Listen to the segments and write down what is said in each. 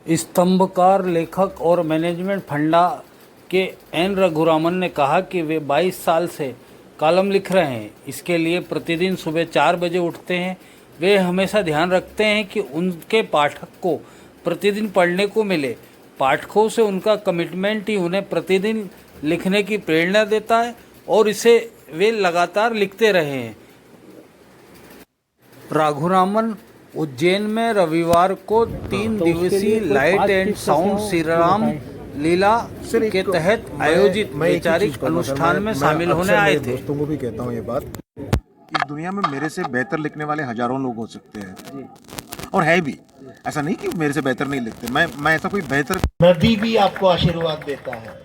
स्तंभकार लेखक और मैनेजमेंट फंडा के एन रघुरामन ने कहा कि वे 22 साल से कॉलम लिख रहे हैं। इसके लिए प्रतिदिन सुबह 4 बजे उठते हैं। वे हमेशा ध्यान रखते हैं कि उनके पाठक को प्रतिदिन पढ़ने को मिले। पाठकों से उनका कमिटमेंट ही उन्हें प्रतिदिन लिखने की प्रेरणा देता है और इसे वे लगातार लिखते रहे हैं। रघुरामन उज्जैन में रविवार को 3 दिवसीय light and sound Shri Ram Leela के तहत आयोजित वैचारिक अनुष्ठान में शामिल होने आए थे। दोस्तों को भी कहता हूँ ये बात, इस दुनिया में मेरे से बेहतर लिखने वाले हजारों लोग हो सकते हैं और है भी। ऐसा नहीं कि मेरे से बेहतर नहीं लिखते, मैं ऐसा कोई बेहतर। नदी भी आपको आशीर्वाद देता है।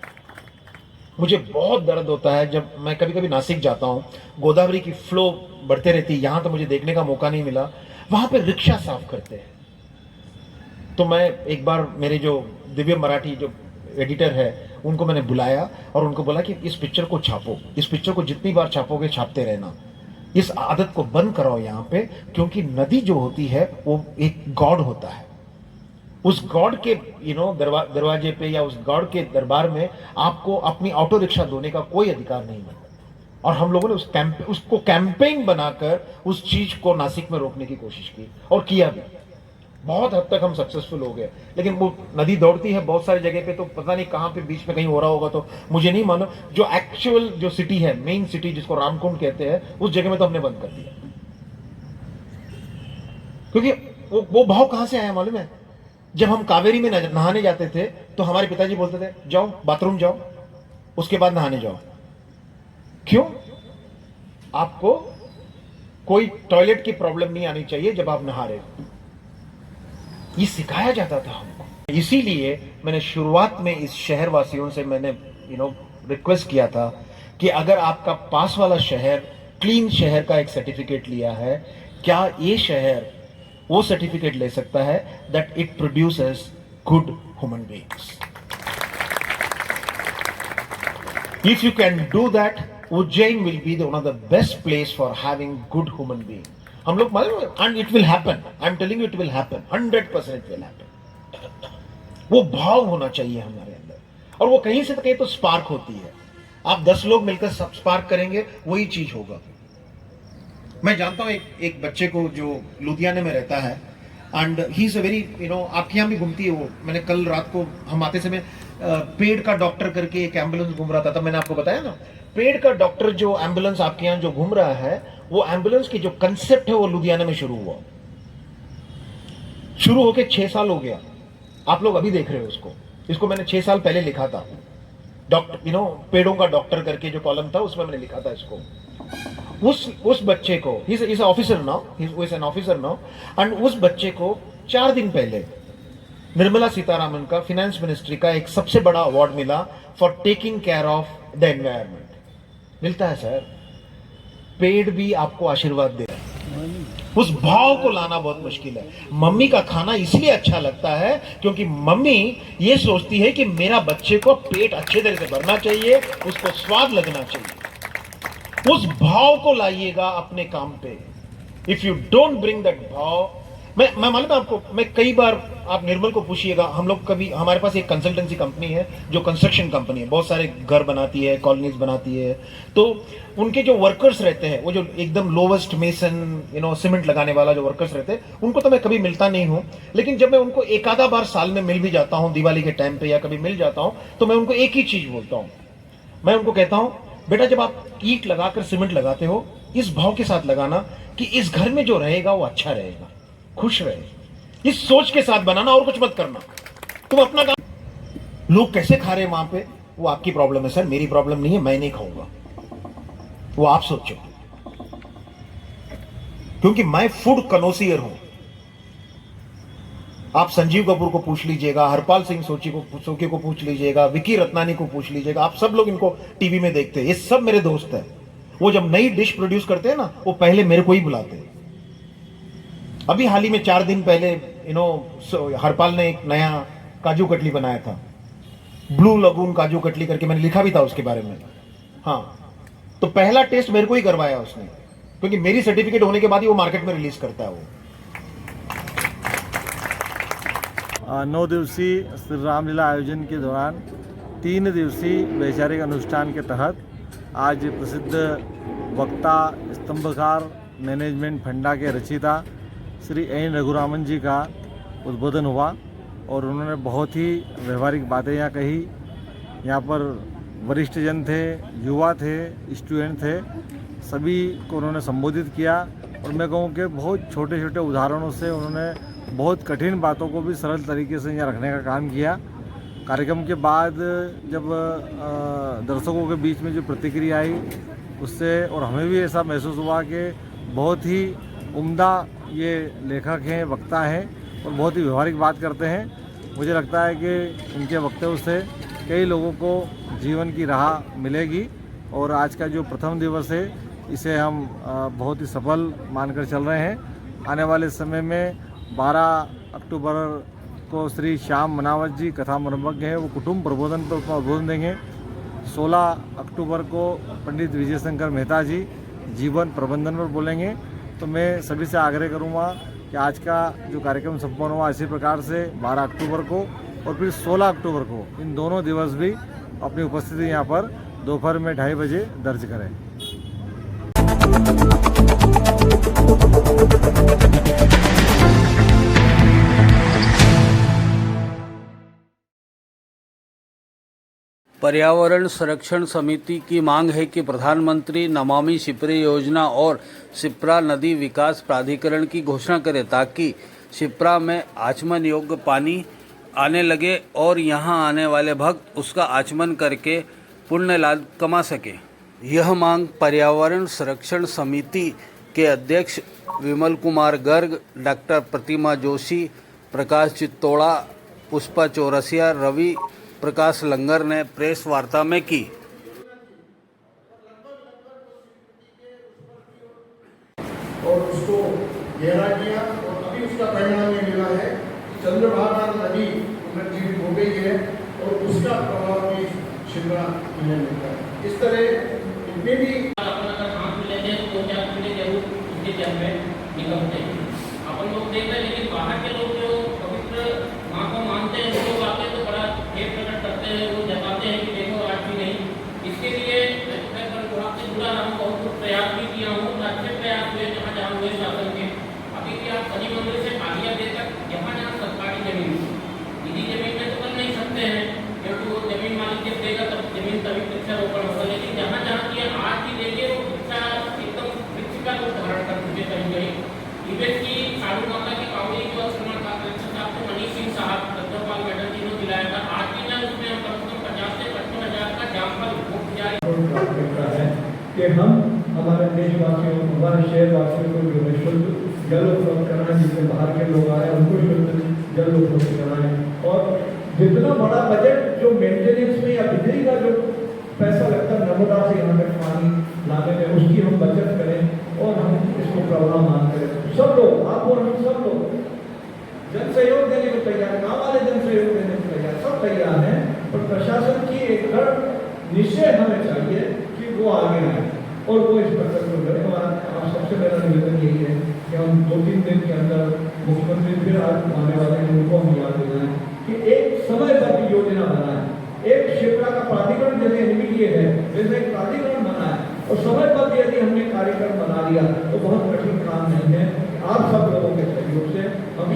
मुझे बहुत दर्द होता है जब मैं कभी कभी नासिक जाता हूँ, गोदावरी की फ्लो बढ़ते रहती है, यहाँ तो मुझे देखने का मौका नहीं मिला, वहां पे रिक्शा साफ करते हैं। तो मैं एक बार मेरे जो दिव्य मराठी जो एडिटर है उनको मैंने बुलाया और उनको बोला कि इस पिक्चर को छापो, इस पिक्चर को जितनी बार छापोगे छापते रहना, इस आदत को बंद कराओ यहाँ पे, क्योंकि नदी जो होती है वो एक गॉड होता है। उस गॉड के दरवाजे पे या उस गॉड के दरबार में आपको अपनी ऑटो रिक्शा धोने का कोई अधिकार नहीं है। और हम लोगों ने उसको कैंपेन बनाकर उस चीज को नासिक में रोकने की कोशिश की और किया भी। बहुत हद तक हम सक्सेसफुल हो गए, लेकिन वो नदी दौड़ती है बहुत सारी जगह पे, तो पता नहीं कहां पे बीच में कहीं हो रहा होगा, तो मुझे नहीं मालूम। जो एक्चुअल जो सिटी है, मेन सिटी जिसको रामकुंड कहते हैं, उस जगह में तो हमने बंद कर दिया। क्योंकि वो भाव कहां से आया मालूम है? जब हम कावेरी में नहाने जाते थे तो हमारे पिताजी बोलते थे जाओ बाथरूम जाओ, उसके बाद नहाने जाओ। क्यों? आपको कोई टॉयलेट की प्रॉब्लम नहीं आनी चाहिए जब आप नहा रहे हो, ये सिखाया जाता था हमको। इसीलिए मैंने शुरुआत में इस शहर वासियों से मैंने रिक्वेस्ट किया था कि अगर आपका पास वाला शहर क्लीन शहर का एक सर्टिफिकेट लिया है, क्या ये शहर वो सर्टिफिकेट ले सकता है that it produces good human beings. If you can do that, Ujjain will be one of the best place for having good human being. हम लोग मालूम, and it will happen. I'm telling you it will happen. 100% it will happen. वो भाव होना चाहिए हमारे अंदर, और वो कहीं से तो कहीं तो स्पार्क होती है। आप 10 लोग मिलकर सब स्पार्क करेंगे, वही चीज होगा। मैं जानता हूं एक बच्चे को जो लुधियाना में रहता है, and he is a very आपके यहाँ भी घूमती है वो। मैंने कल रात को हम आते समय पेड़ का डॉक्टर करके एक एम्बुलेंस घूम रहा था मैंने आपको बताया ना, पेड़ का डॉक्टर जो एम्बुलेंस आपके यहाँ जो घूम रहा है, वो एम्बुलेंस की जो कंसेप्ट है वो लुधियाना में शुरू हुआ। शुरू होके 6 साल हो गया, आप लोग अभी देख रहे हो उसको। इसको मैंने 6 साल पहले लिखा था, डॉक्टर पेड़ों का डॉक्टर करके जो कॉलम था उसमें मैंने लिखा था इसको। उस बच्चे को, is officer now, he is an officer now, and उस बच्चे को 4 दिन पहले निर्मला सीतारामन का फाइनेंस मिनिस्ट्री का एक सबसे बड़ा अवार्ड मिला for taking care of the environment. मिलता है सर, पेड़ भी आपको आशीर्वाद दे रहे हैं। उस भाव को लाना बहुत मुश्किल है। मम्मी का खाना इसलिए अच्छा लगता है क्योंकि मम्मी ये सोचती है कि मेरा बच्चे को पेट अच्छे तरह से भरना चाहिए, उसको स्वाद लगना चाहिए। उस भाव को लाइएगा अपने काम पे। If you don't bring that भाव, मैं मालूम है आपको, मैं कई बार, आप निर्मल को पूछिएगा, हम लोग कभी, हमारे पास एक कंसल्टेंसी कंपनी है जो कंस्ट्रक्शन कंपनी है, बहुत सारे घर बनाती है, कॉलोनीज बनाती है। तो उनके जो वर्कर्स रहते हैं, वो जो एकदम लोवेस्ट मेसन सीमेंट लगाने वाला जो वर्कर्स रहते हैं, उनको तो मैं कभी मिलता नहीं हूं, लेकिन जब मैं उनको एक आधा बार साल में मिल भी जाता हूं, दिवाली के टाइम पे या कभी मिल जाता हूं, तो मैं उनको एक ही चीज बोलता हूं। मैं उनको कहता हूं, बेटा जब आप ईंट लगाकर सीमेंट लगाते हो, इस भाव के साथ लगाना कि इस घर में जो रहेगा वो अच्छा रहेगा, खुश रहे, इस सोच के साथ बनाना, और कुछ मत करना, तुम अपना काम। लोग कैसे खा रहे हैं वहां पे, वो आपकी प्रॉब्लम है सर, मेरी प्रॉब्लम नहीं है, मैं नहीं खाऊंगा, वो आप सोचो। क्योंकि मैं फूड कनोसियर हूं। आप संजीव कपूर को पूछ लीजिएगा, हरपाल सिंह सोची को पूछ लीजिएगा, विकी रत्नानी को पूछ लीजिएगा, आप सब लोग इनको टीवी में देखते हैं, ये सब मेरे दोस्त हैं। वो जब नई डिश प्रोड्यूस करते हैं ना, वो पहले मेरे को ही बुलाते हैं। अभी हाल ही में 4 दिन पहले हरपाल ने एक नया काजू कतली बनाया था, ब्लू लगून काजू कतली करके, मैंने लिखा भी था उसके बारे में। हाँ, तो पहला टेस्ट मेरे को ही करवाया उसने, क्योंकि मेरी सर्टिफिकेट होने के बाद ही वो मार्केट में रिलीज करता है वो। 9 दिवसीय श्री रामलीला आयोजन के दौरान 3 दिवसीय वैचारिक अनुष्ठान के तहत आज प्रसिद्ध वक्ता, स्तंभकार, मैनेजमेंट फंडा के रचयिता श्री एन रघुरामन जी का उद्बोधन हुआ और उन्होंने बहुत ही व्यवहारिक बातें यहाँ कही। यहाँ पर वरिष्ठ जन थे, युवा थे, स्टूडेंट थे, सभी को उन्होंने संबोधित किया और मैं कहूँ कि बहुत छोटे छोटे उदाहरणों से उन्होंने बहुत कठिन बातों को भी सरल तरीके से यहाँ रखने का काम किया। कार्यक्रम के बाद जब दर्शकों के बीच में जो प्रतिक्रिया आई उससे और हमें भी ऐसा महसूस हुआ कि बहुत ही उम्दा ये लेखक हैं, वक्ता हैं और बहुत ही व्यवहारिक बात करते हैं। मुझे लगता है कि इनके वक्तव्य से कई लोगों को जीवन की राह मिलेगी और आज का जो प्रथम दिवस है इसे हम बहुत ही सफल मानकर चल रहे हैं। आने वाले समय में 12 अक्टूबर को श्री श्याम मनावत जी कथा मर्मज्ञ हैं, वो कुटुंब प्रबोधन पर अपना उद्बोधन देंगे। 16 अक्टूबर को पंडित विजय शंकर मेहता जी जीवन प्रबंधन पर बोलेंगे। तो मैं सभी से आग्रह करूँगा कि आज का जो कार्यक्रम संपन्न हुआ इसी प्रकार से 12 अक्टूबर को और फिर 16 अक्टूबर को इन दोनों दिवस भी अपनी उपस्थिति यहाँ पर दोपहर में 2:30 बजे दर्ज करें। पर्यावरण संरक्षण समिति की मांग है कि प्रधानमंत्री नमामि शिप्रा योजना और शिप्रा नदी विकास प्राधिकरण की घोषणा करें ताकि शिप्रा में आचमन योग्य पानी आने लगे और यहां आने वाले भक्त उसका आचमन करके पुण्य लाभ कमा सके। यह मांग पर्यावरण संरक्षण समिति के अध्यक्ष विमल कुमार गर्ग, डॉक्टर प्रतिमा जोशी, प्रकाश चित्तोड़ा, पुष्पा चौरसिया, रवि प्रकाश लंगर ने प्रेस वार्ता में की। और उसको गहरा किया और अभी उसका परिणाम ये मिला है कि चंद्रभागा नदी पुनर्जीवित हो गई है और उसका प्रभाव भी शिमला में मिलता है। इस तरह इतने भी अपन लोग देख रहे हैं, लेकिन बाहर के लोग जो पवित्र माँ को मानते हैं वो लोग आते हैं तो बड़ा खेत प्रकट करते हैं, वो जताते हैं कि देखो आज भी नहीं। इसके लिए मैं विभाग से जुड़ा रहा हूँ, बहुत कुछ प्रयास भी किया हूँ, अच्छे प्रयास हुए जहाँ जहाँ हुए शासन के। अभी भी आप शनि मंदिर से आलिया दे तक जहाँ जहाँ सरकारी जमीन, निजी जमीन में तो कर नहीं सकते हैं क्योंकि वो जमीन मालिक जब देगा तब जमीन तभी वृक्षारोपण होगा, लेकिन जहाँ जहाँ की आज भी देखिए वो वृक्षा एकदम वृक्ष का रूप धारण कर चुके कहीं कहीं। इवेंट की साधु माता की पावनी जो श्रीमान का कलेक्टर साहब थे, मनीष सिंह साहब, रत्नपाल मेडल जिन्होंने दिलाया था, आज भी ना उसमें हम कम से कम 50 से 55 हज़ार का जामफल मुफ्त जारी है कि हम हमारे देशवासियों, हमारे शहरवासियों को जो निःशुल्क जल उपलब्ध कराएं, जिससे बाहर के लोग आए उनको शुद्ध जल उपलब्ध कराएं और जितना बड़ा बजट जो मेंटेनेंस में या बिजली का जो पैसा लगता है नर्मदा से यहाँ तक पानी लाने में, उसकी हम बचत करें और हम इसको प्रावधान करें। सब लोग, आप और हम सब लोग जन सहयोग देने को तैयार, गाँव वाले जन सहयोग देने को तैयार, सब तैयार हैं, पर प्रशासन की एक दृढ़ निश्चय हमें चाहिए कि वो आगे आए और वो इस पर कंट्रोल करें। हमारा सबसे पहला निवेदन यही है कि हम 2-3 दिन के अंदर मुख्यमंत्री फिर आज आने वाले हैं उनको हम याद दिलाएं कि एक समय पर योजना बनाए, एक शिप्रा का प्राधिकरण जैसे एनबीडीए है जैसे एक प्राधिकरण बना है और समय पर यदि हमने कार्यक्रम बना लिया तो बहुत कठिन काम नहीं है। आप सब